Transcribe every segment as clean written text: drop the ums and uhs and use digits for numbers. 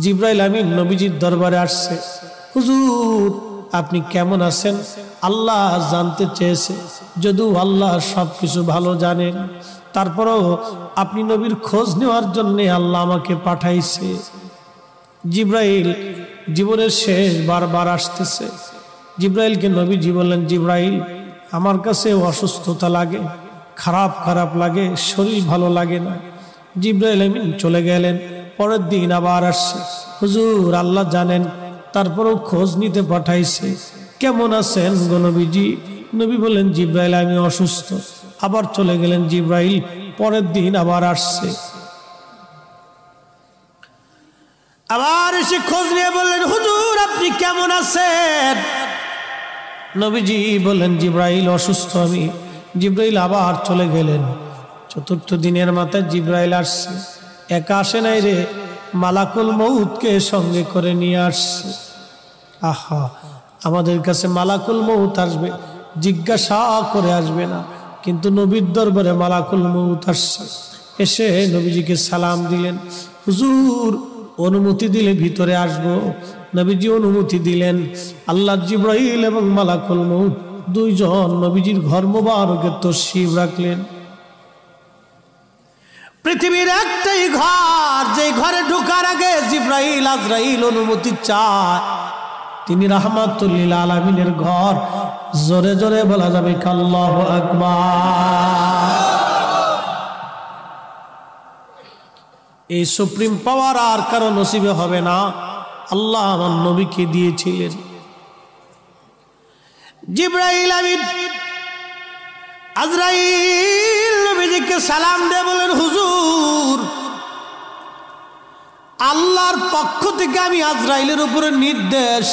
জিবরাইল আমিন নবীজির দরবারে আসছে। হুজুর আপনি কেমন আছেন? আল্লাহ জানতে চেয়েছে, যদিও আল্লাহ সবকিছু ভালো জানেন, তারপরেও আপনি নবীর খোঁজ নেওয়ার জন্য আল্লাহ আমাকে পাঠাইছে। জিবরাইল জীবনের শেষ বারবার আসতেছে। জিবরাইলকে নবীজি বললেন, জিবরাইল আমার কাছে অসুস্থতা লাগে, খারাপ খারাপ লাগে, শরীর ভালো লাগে না। জিবরাইল আমিন চলে গেলেন। পরের দিন আবার আসছে। হুজুর আল্লাহ জানেন, তারপরেও খোঁজ নিতে পাঠাইছে, কেমন আছেন গো নবীজি? নবী বললেন, জিবরাইল আমি অসুস্থ। আবার চলে গেলেন জিবরাইল। পরের দিন আবার আসছে, আবার এসে খোঁজ নিয়ে বললেন, হুজুর আপনি কেমন আছেন? নবীজি বললেন, জিবরাইল অসুস্থ আমি। জিবরাইল আবার চলে গেলেন। চতুর্থ দিনের মাথায় জিবরাইল আসছে। একা আসে নাই রে, মালাকুল মউতকে সঙ্গে করে নিয়ে আসছে। আহা, আমাদের কাছে মালাকুল মউত আসবে, জিজ্ঞাসা করে আসবে না, কিন্তু নবীর দরবারে মালাকুল মউত আসছে। এসে নবীজিকে সালাম দিলেন, হুজুর অনুমতি দিলে ভিতরে আসবো। নবীজি অনুমতি দিলেন। আল্লাহ জিবরাইল এবং মালাকুল মউত দুইজন নবীজির ঘর মোবারকে তশরিফ রাখলেন। পৃথিবীর একটাই ঘর, যে ঘরে ঢোকার আগে জিবরাইল আজরাইল অনুমতি চায়, তিনি রাহমাতুল লিল আলামিনের ঘর। জোরে জোরে বলা যাবে আল্লাহু আকবার। এই সুপ্রিম পাওয়ার আর কারো নসিবে হবে না, আল্লাহ আমার নবীকে দিয়েছিলেন। জিবরাইল আমিন আজরাইল নবীজিকে সালাম দিয়ে বলেন, হুজুর আল্লাহর পক্ষ থেকে আমি আজরাইলের উপরে নির্দেশ,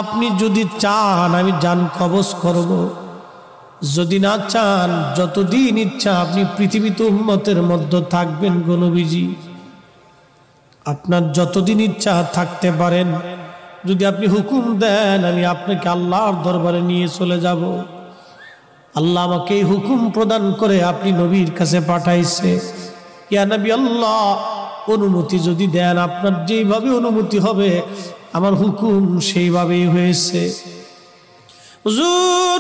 আপনি যদি চান আমি জান কবজ করব, যদি না চান যতদিন ইচ্ছা আপনি পৃথিবীতে উম্মতের মধ্যে থাকবেন গো নবীজি। আপনার যতদিন ইচ্ছা থাকতে পারেন, যদি আপনি হুকুম দেন আমি আপনাকে আল্লাহর দরবারে নিয়ে চলে যাব। আল্লাহ আমাকে এই হুকুম প্রদান করে আপনি নবীর কাছে পাঠাইছে। ইয়া নবী আল্লাহ, অনুমতি যদি দেন, আপনার যেইভাবে অনুমতি হবে আমার হুকুম সেইভাবেই হয়েছে। হুজুর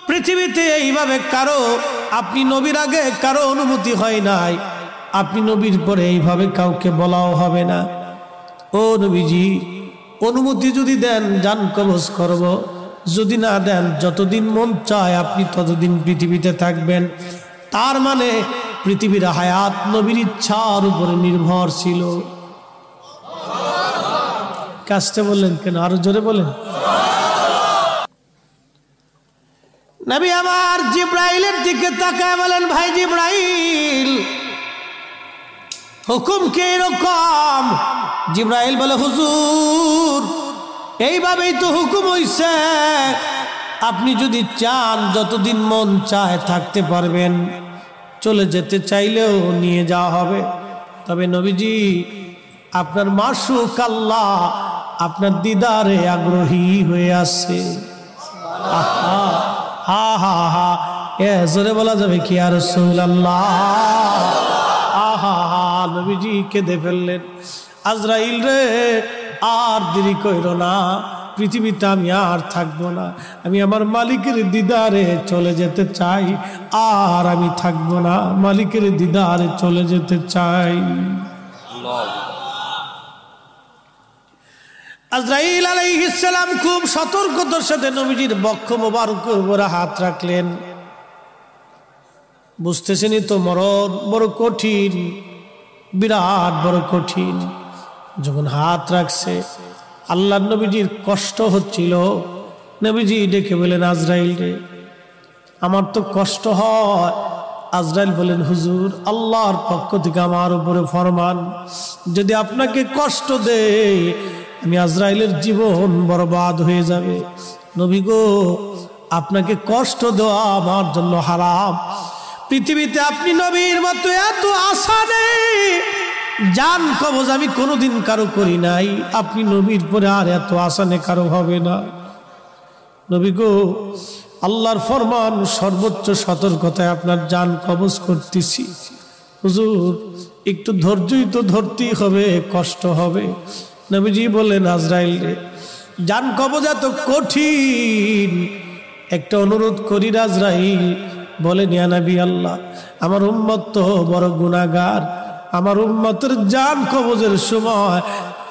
পৃথিবীতে এইভাবে কারো, আপনি নবীর আগে কারো অনুমতি হয় নাই, আপনি নবীর পরে এইভাবে কাউকে বলাও হবে না। ও নবীজি অনুমতি যদি দেন জান কবজ করব, যদি না দেন যতদিন মন চায় আপনি ততদিন পৃথিবীতে থাকবেন। তার মানে পৃথিবীর হায়াত নবীর ইচ্ছার উপরে নির্ভরশীল। কাজটা বললেন কেন? আরো জোরে বলেন। নবী আমার জিবরাইলের দিকে তাকায় বলেন, ভাই জিবরাইল হুকুম কি এরকম? জিবরাইল বলে, হুজুর এইভাবেই তো হুকুম হইছে, আপনি যদি চান যতদিন মন চায় থাকতে পারবেন, চলে যেতে চাইলেও নিয়ে যাওয়া হবে। তবে নবীজি আপনার মাশউক আল্লাহ আপনার দিদারে আগ্রহী হয়ে আছে। আহা হা হা হা, এ জোরে বলা যাবে কি ইয়া রাসূলুল্লাহ? আহা হা, নবীজি কেঁদে ফেললেন। আজরাইল রে আর দেরি কইরো না, পৃথিবীতে আমি আর থাকবো না, আমি আমার মালিকের দিদারে চলে যেতে চাই, আর আমি থাকবো না, মালিকের দিদারে চলে যেতে চাই। আজরাইল আলাইহিস সালাম খুব সতর্কতার সাথে নবীজির বক্ষ মোবারকের উপরে হাত রাখলেন। বুঝতেছেনই তো মরণ বড় কঠিন, বিরাট বড় কঠিন। যখন হাত রাখছে আল্লাহ নবীজির কষ্ট হচ্ছিল। নবীজি ডেকে বলেন, আজরাইল রে আমার তো কষ্ট হয়। আজরাইল বলেন, হুজুর আল্লাহর পক্ষ থেকে আমার উপরে ফরমান, যদি আপনাকে কষ্ট দেয় আমি আজরাইলের জীবন বরবাদ হয়ে যাবে। নবী গো আপনাকে কষ্ট দেওয়া আমার জন্য হারাম। পৃথিবীতে আপনি নবীর মতো এত আশা নেই, জান কবজ আমি কোনোদিন কারো করি নাই, আপনি নবীর পরে আর এত আশা নেই কারো হবে না। নবী গো আল্লাহর ফরমান, সর্বোচ্চ সতর্কতায় আপনার জান কবজ করতেছি। হুজুর একটু ধৈর্যই তো ধরতেই হবে, কষ্ট হবে। নবীজি বললেন, আজরাইল রে, জান কবজ এত কঠিন, একটা অনুরোধ করি আজরাইল। বলেন, ইয়া নবী আল্লাহ, আমার উম্মত তো বড় গুনাহগার, আমার উম্মতের জান কবজের সময়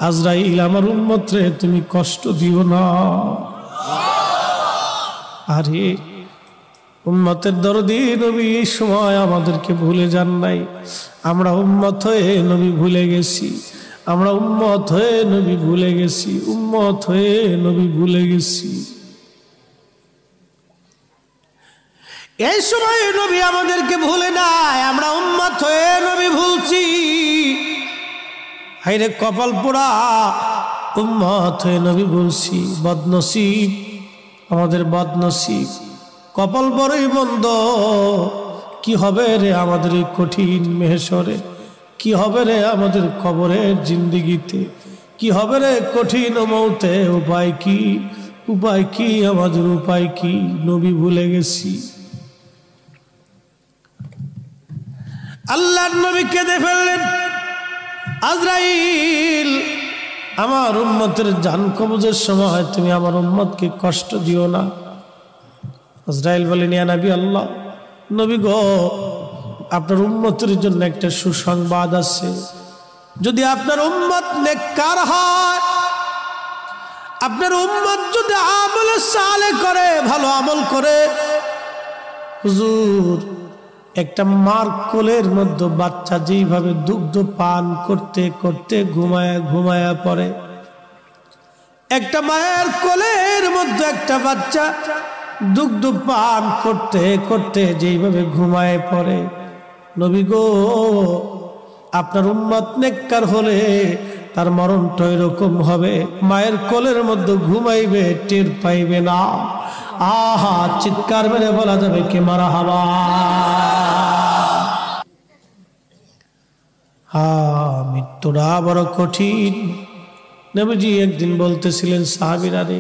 আজরাইল আমার উম্মত রে তুমি কষ্ট দিও না। আরে উম্মতের দরদি নবী এই সময় আমাদেরকে ভুলে যান নাই। আমরা উম্মত হয়ে নবী ভুলে গেছি, আমরা উম্মত হয়ে নবী ভুলে গেছি, উম্মত হয়ে নবী ভুলে গেছি। এই সময় নবী আমাদেরকে ভুলে নাই, আমরা উম্মত হয়ে নবী ভুলছি। হায়রে কপাল পোড়া, উম্মত হয়ে নবী ভুলছি। বদনসিব, আমাদের বদনসিব, কপাল বড়ই মন্দ। কি হবে রে আমাদের এই কঠিন মেহশরে, কি হবে রে আমাদের কবরের জিন্দেগিতে, কি হবে রে কঠিন মৌতে। উপায় কি, উপায় কি, আমাদের উপায় কি? নবী ভুলে গেছি। আল্লাহর নবী কেঁদে ফেললেন, আজরাইল, আমার উম্মতের জান কবজের সময় তুমি আমার উম্মতকে কষ্ট দিও না। আজরাইল বলেন, ইয়া নবী আল্লাহ, নবী গো, আপনার উম্মতের জন্য একটা সুসংবাদ আছে। যদি আপনার উম্মত নেককার হয়, আপনার উম্মত যদি আমলে সালেহ করে, ভালো আমল করে, হুজুর, একটা মার কোলের মধ্যে বাচ্চা যেইভাবে দুগ্ধ পান করতে করতে ঘুমায়া ঘুমায়া পড়ে, একটা মায়ের কোলের মধ্যে একটা বাচ্চা দুগ্ধ পান করতে করতে যেইভাবে ঘুমায় পড়ে, নবী গো, আপনার উম্মত নেককার হলে তার মরণটা এরকম হবে, মায়ের কোলের মধ্যে ঘুমাইবে, টের পাইবে না। আহা, চিৎকার মেরে বলা যাবে কে মারহাবা। মৃত্যুটা বড় কঠিন। নবীজি একদিন বলতেছিলেন সাহাবীরা রে,